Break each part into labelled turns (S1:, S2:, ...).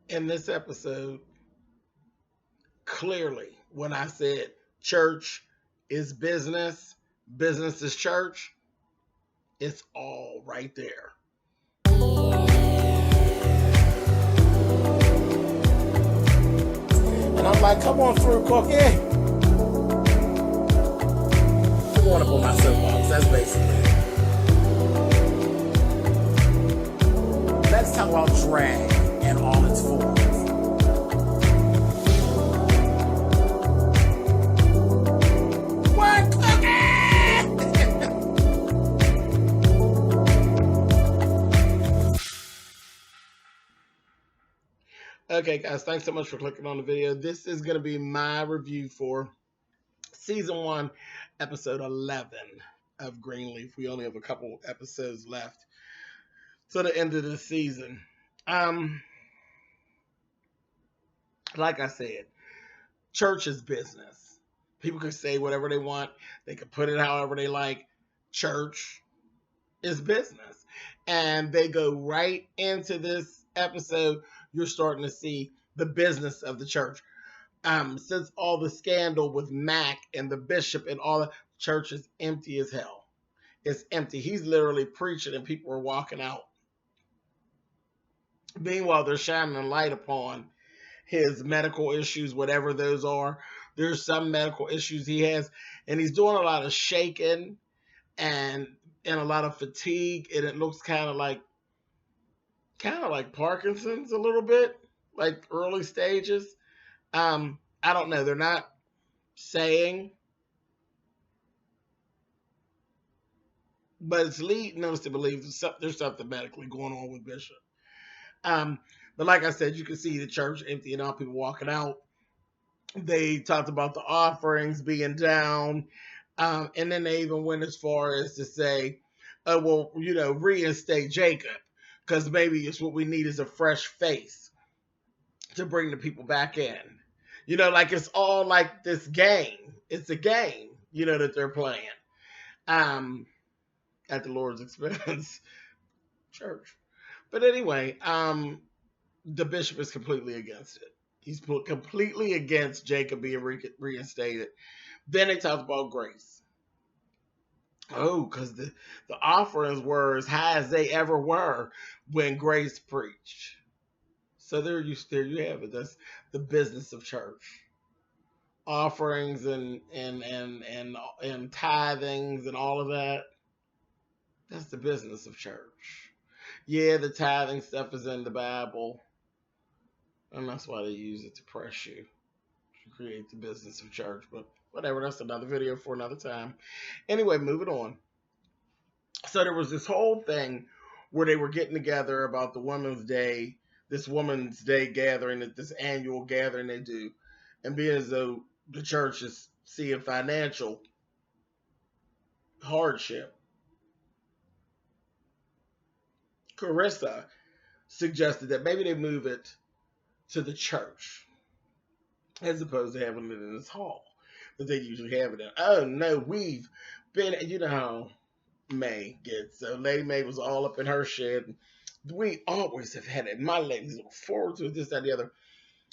S1: In this episode, clearly, when I said church is business, business is church, it's all right there.
S2: And I'm like, come on through, Cookie. I want to put my soapbox. That's basically it. Let's talk about drag and all its forms. What,
S1: Okay, guys, thanks so much for clicking on the video. This is going to be my review for Season 1, Episode 11 of Greenleaf. We only have a couple episodes left to the end of the season. Like I said, church is business. People can say whatever they want. They can put it however they like. Church is business. And they go right into this episode. You're starting to see the business of the church. Since all the scandal with Mac and the bishop and all the church is empty as hell. It's empty. He's literally preaching and people are walking out. Meanwhile, they're shining a light upon his medical issues, whatever those are. There's some medical issues he has, and he's doing a lot of shaking and a lot of fatigue, and it looks kind of like Parkinson's a little bit, like early stages. I don't know. They're not saying, but it's leading us to believe there's something medically going on with Bishop. But like I said, you can see the church empty and all people walking out. They talked about the offerings being down. And then they even went as far as to say, well, reinstate Jacob. Because maybe it's what we need is a fresh face to bring the people back in. Like it's all like this game. It's a game, that they're playing. At the Lord's expense. Church. But anyway, the bishop is completely against it. He's completely against Jacob being reinstated. Then they talked about grace. Oh, because the offerings were as high as they ever were when Grace preached. So there you have it. That's the business of church. Offerings and tithings and all of that. That's the business of church. Yeah, the tithing stuff is in the Bible. And that's why they use it to press you. To create the business of church. But whatever, that's another video for another time. Anyway, moving on. So there was this whole thing where they were getting together about the Women's Day, this Women's Day gathering, this annual gathering they do. And being as though the church is seeing financial hardship, Carissa suggested that maybe they move it to the church as opposed to having it in this hall that they usually have it in. Oh no, we've been, how May gets. So Lady May was all up in her shed. We always have had it. My ladies look forward to it, this, that, the other.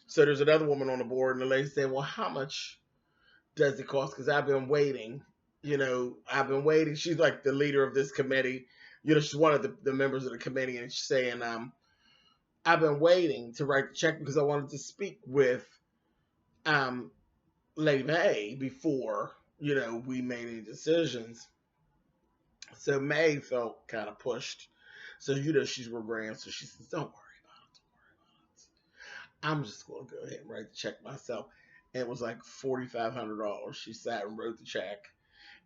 S1: So there's another woman on the board, and the lady said, well, how much does it cost? Because I've been waiting. She's like the leader of this committee. She's one of the members of the committee, and she's saying, I've been waiting to write the check because I wanted to speak with Lady May before, we made any decisions. So May felt kind of pushed. So, she's real grand. So she says, don't worry about it. I'm just going to go ahead and write the check myself. And it was like $4,500. She sat and wrote the check.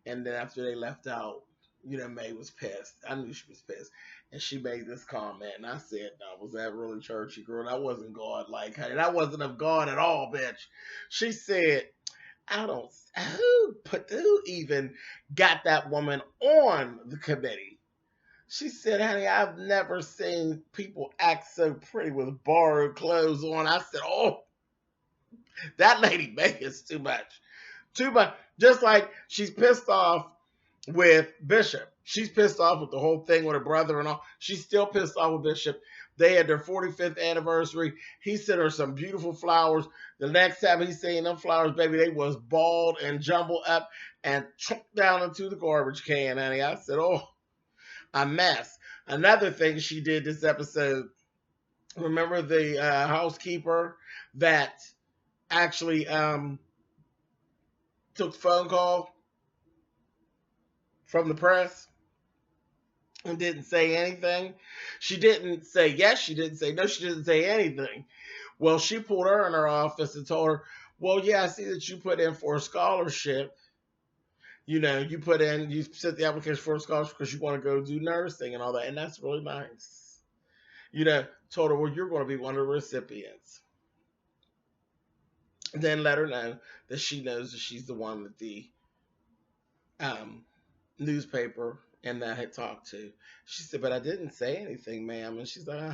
S1: And then after they left out, May was pissed. I knew she was pissed. And she made this comment. And I said, no, was that really churchy, girl? That wasn't God like her. That wasn't of God at all, bitch. She said, who even got that woman on the committee? She said, honey, I've never seen people act so pretty with borrowed clothes on. I said, oh, that Lady May is too much. Too much. Just like she's pissed off with Bishop. She's pissed off with the whole thing with her brother and all. She's still pissed off with Bishop. They had their 45th anniversary. He sent her some beautiful flowers. The next time he seen them flowers, baby, they was balled and jumbled up and chucked down into the garbage can, honey. I said, oh, a mess. Another thing she did this episode, remember the housekeeper that actually took the phone call from the press and didn't say anything? She didn't say yes, she didn't say no, she didn't say anything. Well, she pulled her in her office and told her, well, yeah, I see that you put in for a scholarship. You sent the application for a scholarship because you want to go do nursing and all that, and that's really nice. Told her, well, you're going to be one of the recipients. Then let her know that she knows that she's the one that the newspaper and that had talked to. She said, but I didn't say anything, ma'am. And she's like,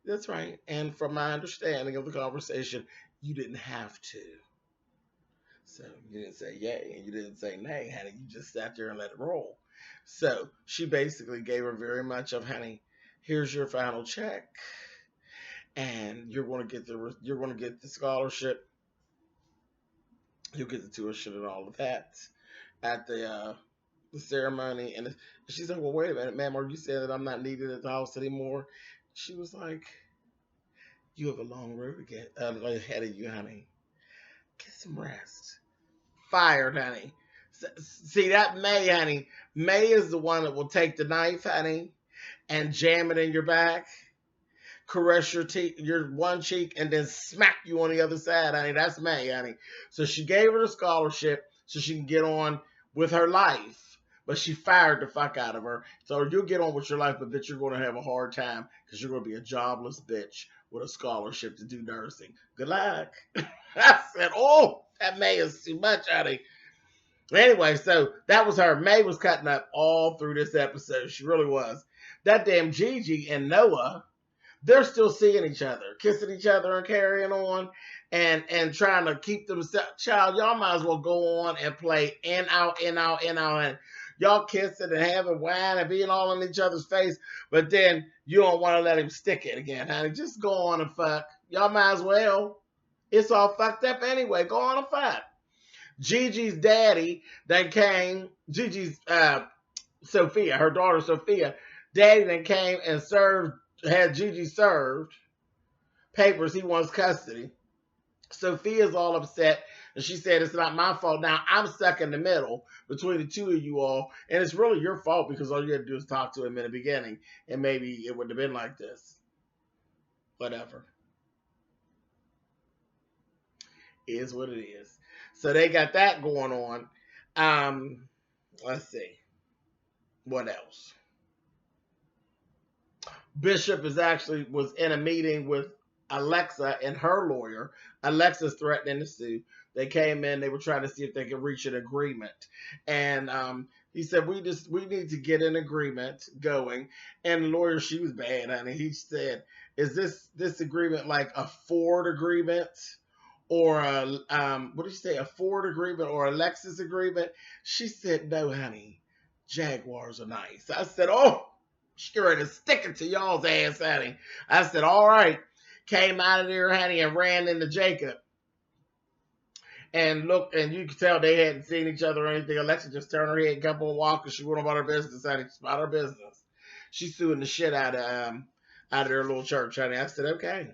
S1: that's right. And from my understanding of the conversation, you didn't have to. So you didn't say yay and you didn't say nay, honey. You just sat there and let it roll. So she basically gave her very much of, honey, here's your final check, and you're going to get the scholarship. You'll get the tuition and all of that at the ceremony. And she's like, well, wait a minute, ma'am, are you saying that I'm not needed at the house anymore? She was like, you have a long road to get ahead of you, honey. Get some rest. Fired, honey. See that May, honey. May is the one that will take the knife, honey, and jam it in your back, caress your one cheek, and then smack you on the other side, honey. That's May, honey. So she gave her the scholarship so she can get on with her life, but she fired the fuck out of her. So you'll get on with your life, but bitch, you're going to have a hard time because you're going to be a jobless bitch with a scholarship to do nursing. Good luck. I said, oh, that May is too much, honey. Anyway, so that was her. May was cutting up all through this episode. She really was. That damn Gigi and Noah, they're still seeing each other, kissing each other and carrying on and trying to keep themselves. Child, y'all might as well go on and play in, out, in, out, in, out. And y'all kissing and having wine and being all in each other's face, but then you don't want to let him stick it again, honey. Just go on and fuck. Y'all might as well. It's all fucked up anyway. Go on and fuck. Gigi's daddy then came, Gigi's Sophia, her daughter Sophia, daddy then came and had Gigi served papers. He wants custody. Sophia's all upset, and she said, it's not my fault. Now, I'm stuck in the middle between the two of you all, and it's really your fault because all you had to do is talk to him in the beginning, and maybe it wouldn't have been like this. Whatever. Is what it is. So they got that going on. Let's see. What else? Bishop was in a meeting with Alexa and her lawyer. Alexa's threatening to sue. They came in, they were trying to see if they could reach an agreement. And he said, we need to get an agreement going. And the lawyer, she was bad, honey. He said, is this agreement like a Ford agreement? Or what did you say? A Ford agreement or a Lexus agreement? She said, no, honey. Jaguars are nice. I said, oh, she's ready to stick it to y'all's ass, honey. I said, all right. Came out of there, honey, and ran into Jacob. And look, and you could tell they hadn't seen each other or anything. Alexa just turned her head, kept on walking. She went about her business, honey. It's about her business. She's suing the shit out of their little church, honey. I said, okay.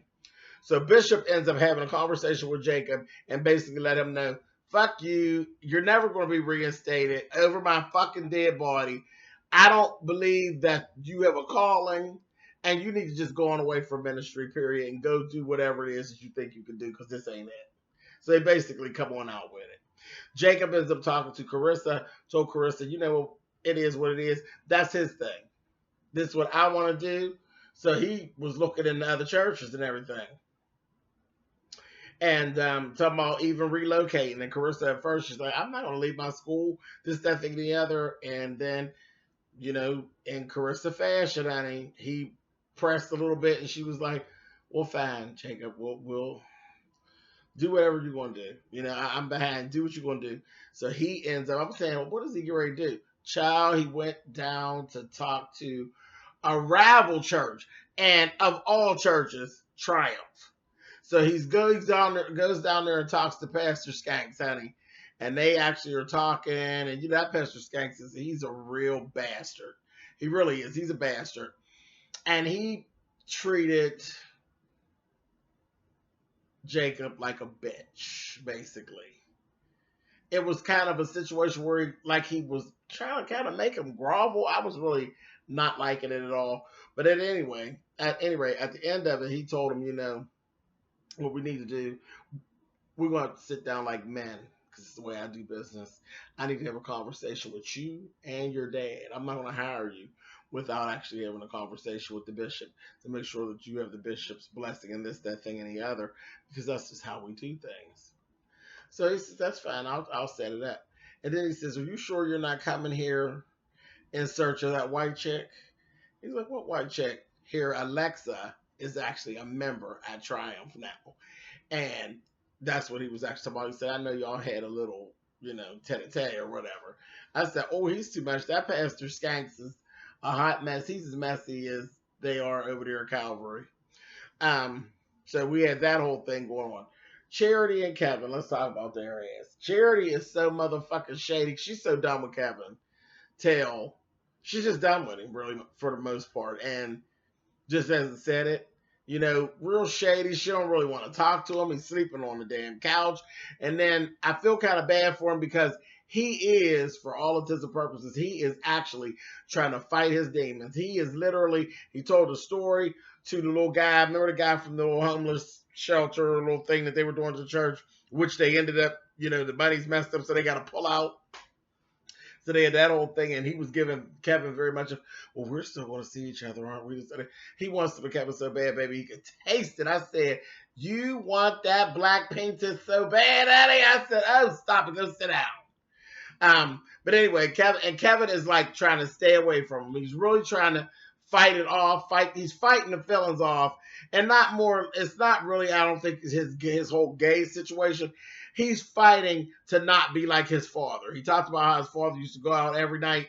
S1: So Bishop ends up having a conversation with Jacob and basically let him know, fuck you. You're never going to be reinstated over my fucking dead body. I don't believe that you have a calling and you need to just go on away from ministry, period, and go do whatever it is that you think you can do because this ain't it. So they basically come on out with it. Jacob ends up talking to Carissa, told Carissa, you know, it is what it is. That's his thing. This is what I want to do. So he was looking into other churches and everything. And talking about even relocating. And Carissa at first, she's like, I'm not going to leave my school, this, that, thing, the other. And then, you know, in Carissa fashion, honey, he pressed a little bit and she was like, well, fine, Jacob, we'll do whatever you're going to do. You know, I'm behind. Do what you're going to do. So he ends up, I'm saying, well, what does he get ready to do? Child, he went down to talk to a rival church. And of all churches, Triumph. So he goes down there and talks to Pastor Skanks, honey. And they actually are talking. And you know, that Pastor Skanks he's a real bastard. He really is. He's a bastard. And he treated Jacob like a bitch, basically. It was kind of a situation where he was trying to kind of make him grovel. I was really not liking it at all. But at any rate, at the end of it, he told him, you know, what we need to do, we're going to sit down like men, because it's the way I do business. I need to have a conversation with you and your dad. I'm not going to hire you without actually having a conversation with the bishop to make sure that you have the bishop's blessing and this, that, thing, and the other, because that's just how we do things. So he says, that's fine. I'll set it up. And then he says, are you sure you're not coming here in search of that white chick? He's like, what white chick? Here, Alexa is actually a member at Triumph now. And that's what he was actually talking about. He said, I know y'all had a little, you know, tete-a-tete or whatever. I said, oh, he's too much. That Pastor Skanks is a hot mess. He's as messy as they are over there at Calvary. So we had that whole thing going on. Charity and Kevin, let's talk about their ass. Charity is so motherfucking shady. She's so done with Kevin. She's just done with him, really, for the most part. And just as it said it, you know, real shady. She don't really want to talk to him. He's sleeping on the damn couch. And then I feel kind of bad for him because he is, for all intents and purposes, he is actually trying to fight his demons. He is literally, he told a story to the little guy. Remember the guy from the little homeless shelter, little thing that they were doing to the church, which they ended up, you know, the money's messed up, so they got to pull out. So they had that whole thing, and he was giving Kevin very much of, well, we're still going to see each other, aren't we? He wants to be Kevin so bad, baby, he could taste it. I said, you want that black painted so bad, honey? I said, oh, stop it, go sit down. But anyway, Kevin is like trying to stay away from him. He's really trying to fight it off. He's fighting the feelings off, and it's not really, I don't think, his whole gay situation. He's fighting to not be like his father. He talked about how his father used to go out every night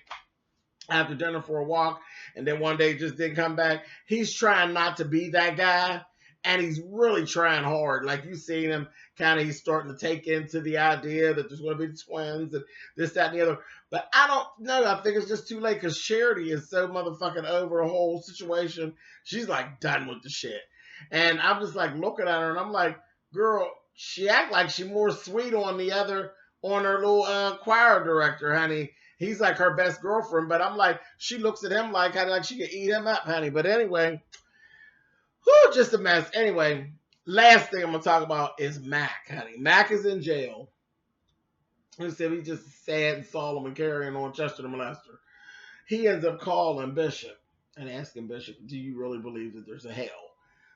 S1: after dinner for a walk, and then one day just didn't come back. He's trying not to be that guy, and he's really trying hard. Like, you see him he's starting to take into the idea that there's going to be twins and this, that, and the other. But I don't know. I think it's just too late because Charity is so motherfucking over the whole situation. She's like done with the shit. And I'm just like looking at her, and I'm like, girl, she act like she more sweet on her little choir director, honey. He's like her best girlfriend, but I'm like, she looks at him like she could eat him up, honey. But anyway, just a mess. Anyway, last thing I'm gonna talk about is Mac, honey. Mac is in jail. He said he's just sad and solemn and carrying on Chester the molester. He ends up calling Bishop and asking Bishop, do you really believe that there's a hell?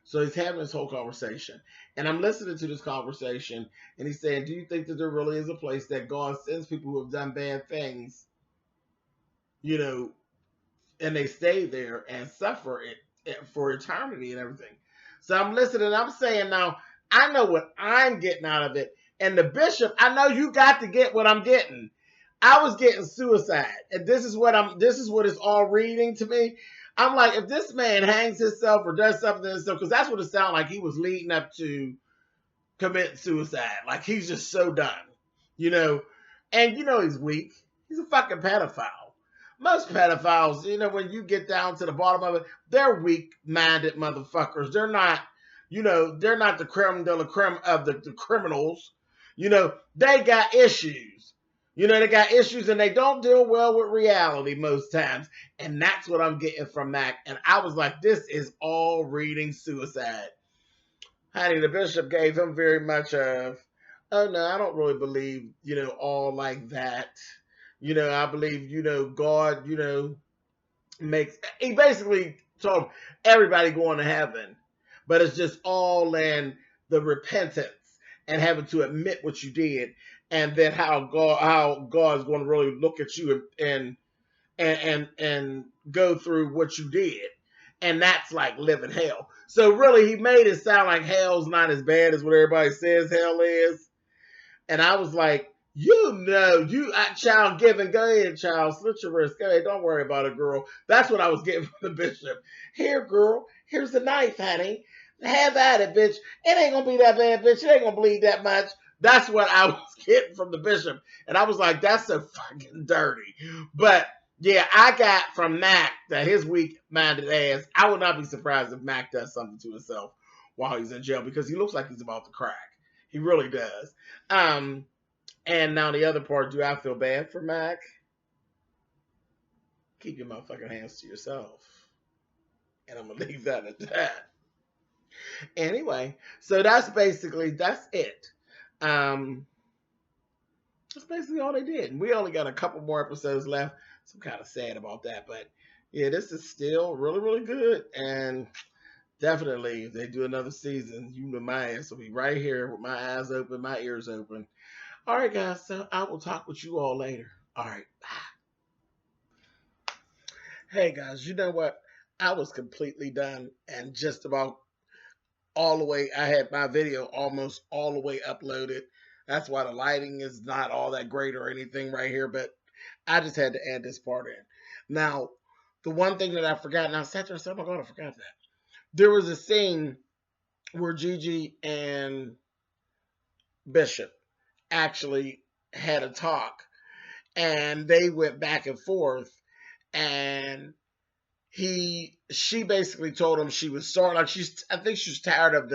S1: So he's having this whole conversation. And I'm listening to this conversation, and he's saying, do you think that there really is a place that God sends people who have done bad things, you know, and they stay there and suffer it for eternity and everything? So I'm listening, and I'm saying, now, I know what I'm getting out of it. And the bishop, I know you got to get what I'm getting. I was getting suicide. And this is what it's all reading to me. I'm like, if this man hangs himself or does something to himself, because that's what it sounded like he was leading up to commit suicide. Like, he's just so done, you know. And, you know, he's weak. He's a fucking pedophile. Most pedophiles, you know, when you get down to the bottom of it, they're weak-minded motherfuckers. They're not, you know, they're not the creme de la creme of the criminals. You know, they got issues. You know, they got issues, and they don't deal well with reality most times. And that's what I'm getting from Mac. And I was like, this is all reading suicide. Honey, the bishop gave him very much of, oh, no, I don't really believe, you know, all like that. You know, I believe, you know, God, you know, he basically told him, everybody going to heaven. But it's just all in the repentance and having to admit what you did. And then how God's going to really look at you and go through what you did. And that's like living hell. So really, he made it sound like hell's not as bad as what everybody says hell is. And I was like, you know, child giving, go ahead, child, slit your wrist, go ahead, don't worry about it, girl. That's what I was getting from the bishop. Here, girl, Here's the knife, honey. Have at it, bitch. It ain't gonna be that bad, bitch. It ain't gonna bleed that much. That's what I was getting from the bishop. And I was like, that's so fucking dirty. But yeah, I got from Mac that his weak-minded ass, I would not be surprised if Mac does something to himself while he's in jail because he looks like he's about to crack. He really does. And now the other part, do I feel bad for Mac? Keep your motherfucking hands to yourself. And I'm going to leave that at that. Anyway, so that's it. That's basically all they did. And we only got a couple more episodes left. So I'm kind of sad about that. But yeah, this is still really, really good. And definitely, if they do another season, you know my ass will be right here with my eyes open, my ears open. All right, guys. So I will talk with you all later. All right. Bye. Hey, guys. You know what? I was completely done and just about all the way. I had my video almost all the way uploaded. That's why the lighting is not all that great or anything right here, but I just had to add this part in. Now, the one thing that I forgot, and I sat there and said, oh my God, I forgot that. There was a scene where Gigi and Bishop actually had a talk, and they went back and forth, and she basically told him she was sorry. Like I think she was tired of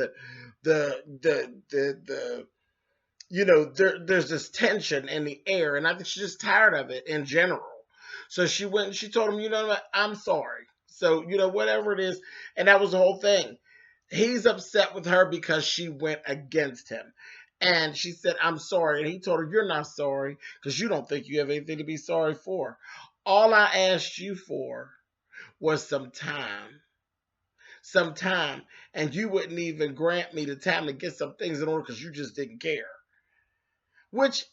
S1: there's this tension in the air, and I think she's just tired of it in general. So she went and she told him, you know what, I'm sorry. So, whatever it is, and that was the whole thing. He's upset with her because she went against him. And she said, I'm sorry. And he told her, you're not sorry because you don't think you have anything to be sorry for. All I asked you for was some time. And you wouldn't even grant me the time to get some things in order because you just didn't care. Which,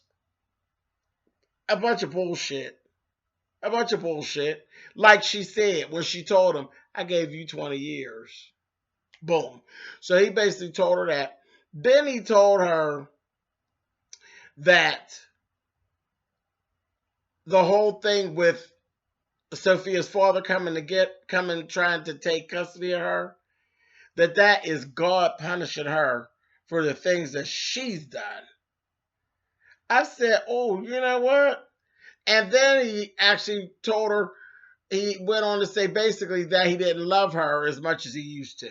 S1: a bunch of bullshit. Like she said when she told him, I gave you 20 years. Boom. So he basically told her that. Then he told her that the whole thing with Sophia's father coming trying to take custody of her, that is God punishing her for the things that she's done. I said, oh, you know what? And then he actually told her, he went on to say basically that he didn't love her as much as he used to.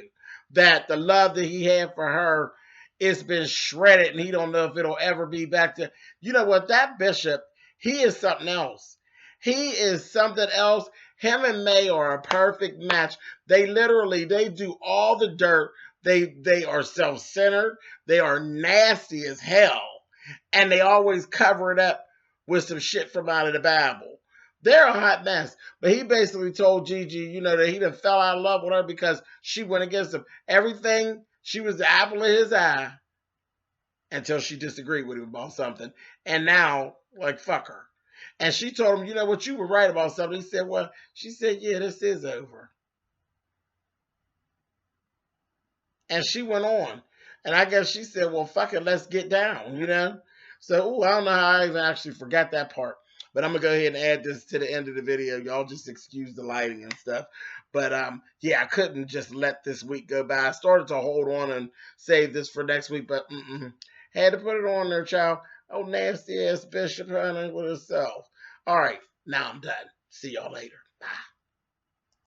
S1: That the love that he had for her, it's been shredded and he don't know if it'll ever be back to, you know what, that Bishop, he is something else. He is something else. Him and May are a perfect match. They do all the dirt. They are self-centered. They are nasty as hell. And they always cover it up with some shit from out of the Bible. They're a hot mess. But he basically told Gigi, that he done fell out of love with her because she went against him. Everything, she was the apple of his eye until she disagreed with him about something. And now, like, fuck her. And she told him, you know what, you were right about something. He said, well, she said, yeah, this is over. And she went on. And I guess she said, well, fuck it, let's get down, So, I don't know how I even actually forgot that part. But I'm going to go ahead and add this to the end of the video. Y'all just excuse the lighting and stuff. But, yeah, I couldn't just let this week go by. I started to hold on and save this for next week, but had to put it on there, child. Oh, nasty-ass Bishop, honey, with herself. All right, now I'm done. See y'all later. Bye.